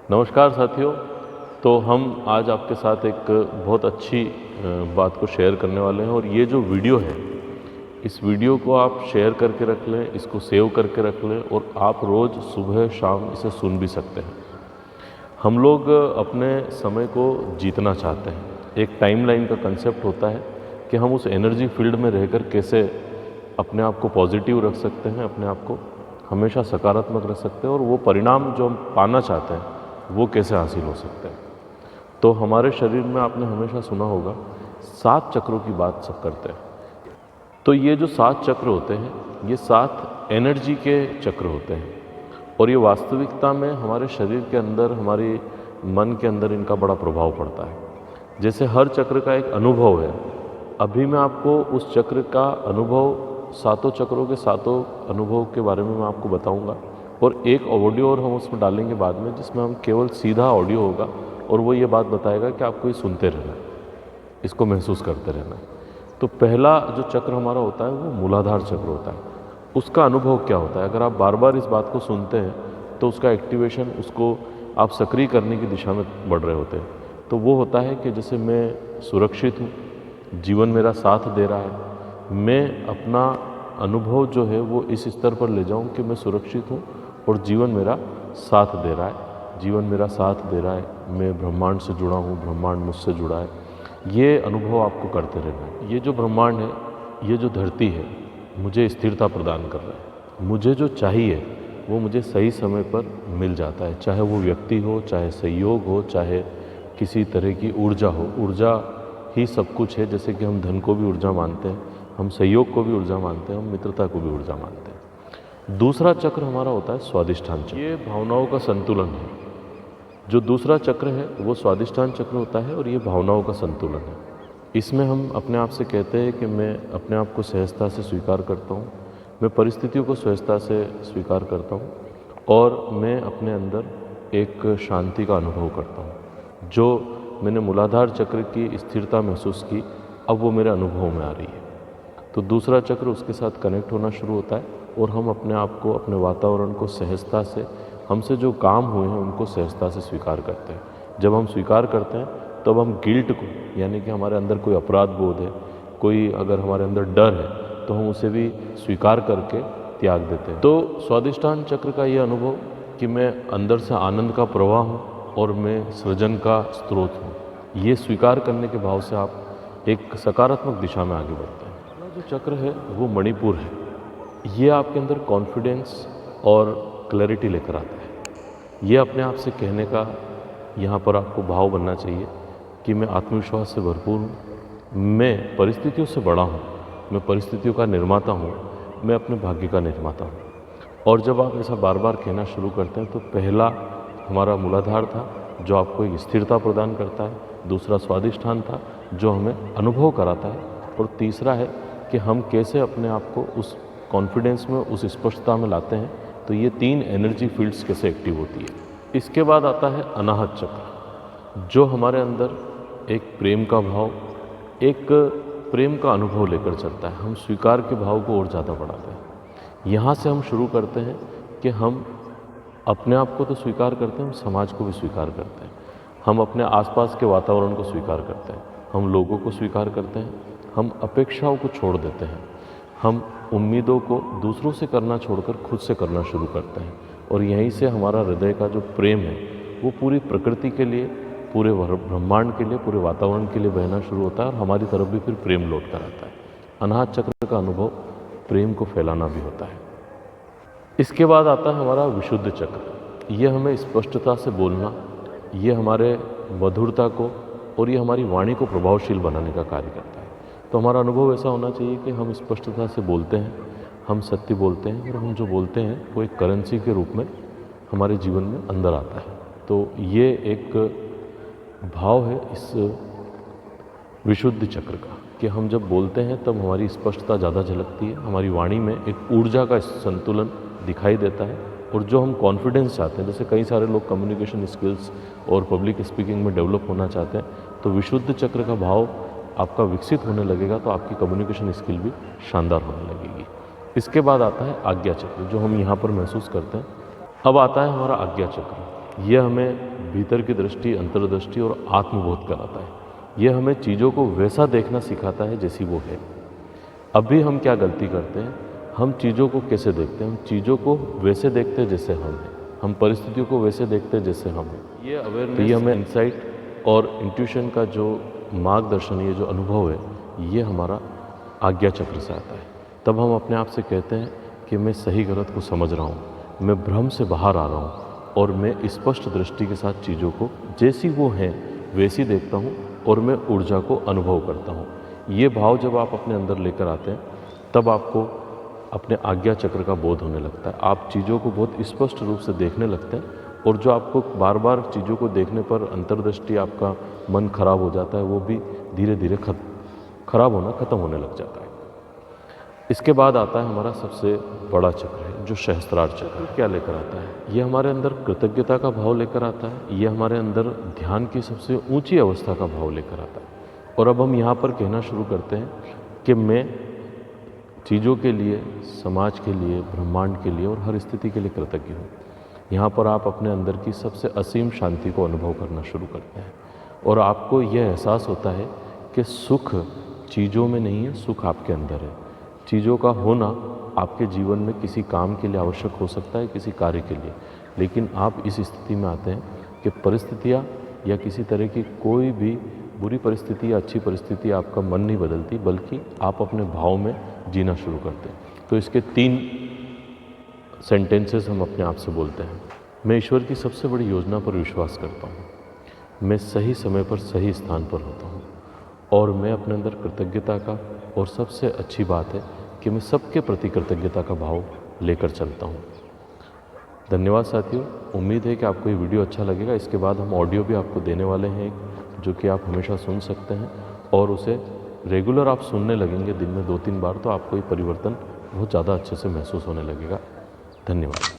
नमस्कार साथियों। तो हम आज आपके साथ एक बहुत अच्छी बात को शेयर करने वाले हैं और ये जो वीडियो है, इस वीडियो को आप शेयर करके रख लें, इसको सेव करके रख लें और आप रोज़ सुबह शाम इसे सुन भी सकते हैं। हम लोग अपने समय को जीतना चाहते हैं। एक टाइमलाइन का कंसेप्ट होता है कि हम उस एनर्जी फील्ड में रहकर कैसे अपने आप को पॉजिटिव रख सकते हैं, अपने आप को हमेशा सकारात्मक रख सकते हैं और वो परिणाम जो हम पाना चाहते हैं वो कैसे हासिल हो सकते हैं। तो हमारे शरीर में आपने हमेशा सुना होगा 7 चक्रों की बात सब करते हैं। तो ये जो 7 चक्र होते हैं, ये 7 एनर्जी के चक्र होते हैं और ये वास्तविकता में हमारे शरीर के अंदर, हमारे मन के अंदर इनका बड़ा प्रभाव पड़ता है। जैसे हर चक्र का एक अनुभव है। अभी मैं आपको उस चक्र का अनुभव, 7 चक्रों के 7 अनुभव के बारे में मैं आपको बताऊंगा और एक ऑडियो और हम उसमें डालेंगे बाद में, जिसमें हम केवल सीधा ऑडियो होगा और वो ये बात बताएगा कि आपको ये सुनते रहना है, इसको महसूस करते रहना है। तो पहला जो चक्र हमारा होता है वो मूलाधार चक्र होता है। उसका अनुभव क्या होता है? अगर आप बार बार इस बात को सुनते हैं तो उसका एक्टिवेशन, उसको आप सक्रिय करने की दिशा में बढ़ रहे होते हैं। तो वो होता है कि जैसे मैं सुरक्षित हूँ, जीवन मेरा साथ दे रहा है, मैं अपना अनुभव जो है वो इस स्तर पर ले जाऊँ कि मैं सुरक्षित हूँ और जीवन मेरा साथ दे रहा है, जीवन मेरा साथ दे रहा है, मैं ब्रह्मांड से जुड़ा हूँ, ब्रह्मांड मुझसे जुड़ा है। ये अनुभव आपको करते रहना है। ये जो ब्रह्मांड है, ये जो धरती है, मुझे स्थिरता प्रदान कर रहा है। मुझे जो चाहिए वो मुझे सही समय पर मिल जाता है, चाहे वो व्यक्ति हो, चाहे सहयोग हो, चाहे किसी तरह की ऊर्जा हो। ऊर्जा ही सब कुछ है। जैसे कि हम धन को भी ऊर्जा मानते हैं, हम सहयोग को भी ऊर्जा मानते हैं, हम मित्रता को भी ऊर्जा मानते हैं। दूसरा चक्र हमारा होता है स्वादिष्ठान चक्र। ये भावनाओं का संतुलन है। जो दूसरा चक्र है वो स्वादिष्ठान चक्र होता है और ये भावनाओं का संतुलन है। इसमें हम अपने आप से कहते हैं कि मैं अपने आप को सहजता से स्वीकार करता हूँ, मैं परिस्थितियों को सहजता से स्वीकार करता हूँ और मैं अपने अंदर एक शांति का अनुभव करता हूँ। जो मैंने मूलाधार चक्र की स्थिरता महसूस की, अब वो मेरे अनुभव में आ रही है। तो दूसरा चक्र उसके साथ कनेक्ट होना शुरू होता है और हम अपने आप को, अपने वातावरण को सहजता से, हमसे जो काम हुए हैं उनको सहजता से स्वीकार करते हैं। जब हम स्वीकार करते हैं तब हम गिल्ट को, यानी कि हमारे अंदर कोई अपराध बोध है, कोई अगर हमारे अंदर डर है, तो हम उसे भी स्वीकार करके त्याग देते हैं। तो स्वादिष्ठान चक्र का ये अनुभव कि मैं अंदर से आनंद का प्रवाह हूँ और मैं सृजन का स्रोत हूँ, ये स्वीकार करने के भाव से आप एक सकारात्मक दिशा में आगे बढ़ते हैं। जो चक्र है वो मणिपुर है। ये आपके अंदर कॉन्फिडेंस और क्लैरिटी लेकर आता है। ये अपने आप से कहने का यहाँ पर आपको भाव बनना चाहिए कि मैं आत्मविश्वास से भरपूर हूँ, मैं परिस्थितियों से बड़ा हूँ, मैं परिस्थितियों का निर्माता हूँ, मैं अपने भाग्य का निर्माता हूँ। और जब आप ऐसा बार बार कहना शुरू करते हैं तो पहला हमारा मूलाधार था जो आपको एक स्थिरता प्रदान करता है, दूसरा स्वादिष्ठान था जो हमें अनुभव कराता है और तीसरा है कि हम कैसे अपने आप को उस कॉन्फिडेंस में, उस स्पष्टता में लाते हैं। तो ये 3 एनर्जी फील्ड्स कैसे एक्टिव होती है। इसके बाद आता है अनाहत चक्र, जो हमारे अंदर एक प्रेम का भाव, एक प्रेम का अनुभव लेकर चलता है। हम स्वीकार के भाव को और ज़्यादा बढ़ाते हैं। यहाँ से हम शुरू करते हैं कि हम अपने आप को तो स्वीकार करते हैं, हम समाज को भी स्वीकार करते हैं, हम अपने आसपास के वातावरण को स्वीकार करते हैं, हम लोगों को स्वीकार करते हैं, हम अपेक्षाओं को छोड़ देते हैं, हम उम्मीदों को दूसरों से करना छोड़कर खुद से करना शुरू करते हैं। और यहीं से हमारा हृदय का जो प्रेम है वो पूरी प्रकृति के लिए, पूरे ब्रह्मांड के लिए, पूरे वातावरण के लिए बहना शुरू होता है और हमारी तरफ भी फिर प्रेम लौट कर आता है। अनाहत चक्र का अनुभव प्रेम को फैलाना भी होता है। इसके बाद आता है हमारा विशुद्ध चक्र। ये हमें स्पष्टता से बोलना, ये हमारे मधुरता को और ये हमारी वाणी को प्रभावशील बनाने का कार्य करता है। तो हमारा अनुभव ऐसा होना चाहिए कि हम स्पष्टता से बोलते हैं, हम सत्य बोलते हैं और हम जो बोलते हैं वो एक करेंसी के रूप में हमारे जीवन में अंदर आता है। तो ये एक भाव है इस विशुद्ध चक्र का कि हम जब बोलते हैं तब हमारी स्पष्टता ज़्यादा झलकती है, हमारी वाणी में एक ऊर्जा का संतुलन दिखाई देता है और जो हम कॉन्फिडेंस चाहते हैं, जैसे कई सारे लोग कम्युनिकेशन स्किल्स और पब्लिक स्पीकिंग में डेवलप होना चाहते हैं, तो विशुद्ध चक्र का भाव आपका विकसित होने लगेगा तो आपकी कम्युनिकेशन स्किल भी शानदार होने लगेगी। इसके बाद आता है आज्ञा चक्र, जो हम यहाँ पर महसूस करते हैं। अब आता है हमारा आज्ञा चक्र। यह हमें भीतर की दृष्टि, अंतर्दृष्टि और आत्मबोध कराता है। यह हमें चीज़ों को वैसा देखना सिखाता है जैसी वो है। अभी हम क्या गलती करते हैं, हम चीज़ों को कैसे देखते हैं, हम चीज़ों को वैसे देखते हैं जैसे हम हैं, हम परिस्थितियों को वैसे देखते हैं जैसे हम हैं। ये अवेयरनेस, ये हमें इंसाइट और इंट्यूशन का जो मार्गदर्शन, ये जो अनुभव है, ये हमारा आज्ञा चक्र से आता है। तब हम अपने आप से कहते हैं कि मैं सही गलत को समझ रहा हूँ, मैं भ्रम से बाहर आ रहा हूँ और मैं स्पष्ट दृष्टि के साथ चीज़ों को जैसी वो हैं वैसी देखता हूँ और मैं ऊर्जा को अनुभव करता हूँ। ये भाव जब आप अपने अंदर लेकर आते हैं तब आपको अपने आज्ञा चक्र का बोध होने लगता है। आप चीज़ों को बहुत स्पष्ट रूप से देखने लगते हैं और जो आपको बार बार चीज़ों को देखने पर अंतर्दृष्टि, आपका मन खराब हो जाता है, वो भी धीरे धीरे खराब होना ख़त्म होने लग जाता है। इसके बाद आता है हमारा सबसे बड़ा चक्र है जो सहस्त्रार चक्र। क्या लेकर आता है? ये हमारे अंदर कृतज्ञता का भाव लेकर आता है। ये हमारे अंदर ध्यान की सबसे ऊंची अवस्था का भाव लेकर आता है। और अब हम यहाँ पर कहना शुरू करते हैं कि मैं चीज़ों के लिए, समाज के लिए, ब्रह्मांड के लिए और हर स्थिति के लिए कृतज्ञ हूँ। यहाँ पर आप अपने अंदर की सबसे असीम शांति को अनुभव करना शुरू करते हैं और आपको यह एहसास होता है कि सुख चीज़ों में नहीं है, सुख आपके अंदर है। चीज़ों का होना आपके जीवन में किसी काम के लिए आवश्यक हो सकता है, किसी कार्य के लिए, लेकिन आप इस स्थिति में आते हैं कि परिस्थितियाँ या किसी तरह की कोई भी बुरी परिस्थिति या अच्छी परिस्थिति आपका मन नहीं बदलती, बल्कि आप अपने भाव में जीना शुरू करते हैं। तो इसके 3 सेंटेंसेस हम अपने आप से बोलते हैं। मैं ईश्वर की सबसे बड़ी योजना पर विश्वास करता हूँ, मैं सही समय पर सही स्थान पर होता हूँ और मैं अपने अंदर कृतज्ञता का, और सबसे अच्छी बात है कि मैं सबके प्रति कृतज्ञता का भाव लेकर चलता हूँ। धन्यवाद साथियों, उम्मीद है कि आपको ये वीडियो अच्छा लगेगा। इसके बाद हम ऑडियो भी आपको देने वाले हैं जो कि आप हमेशा सुन सकते हैं और उसे रेगुलर आप सुनने लगेंगे दिन में 2-3 बार, तो आपको ये परिवर्तन बहुत ज़्यादा अच्छे से महसूस होने लगेगा। धन्यवाद।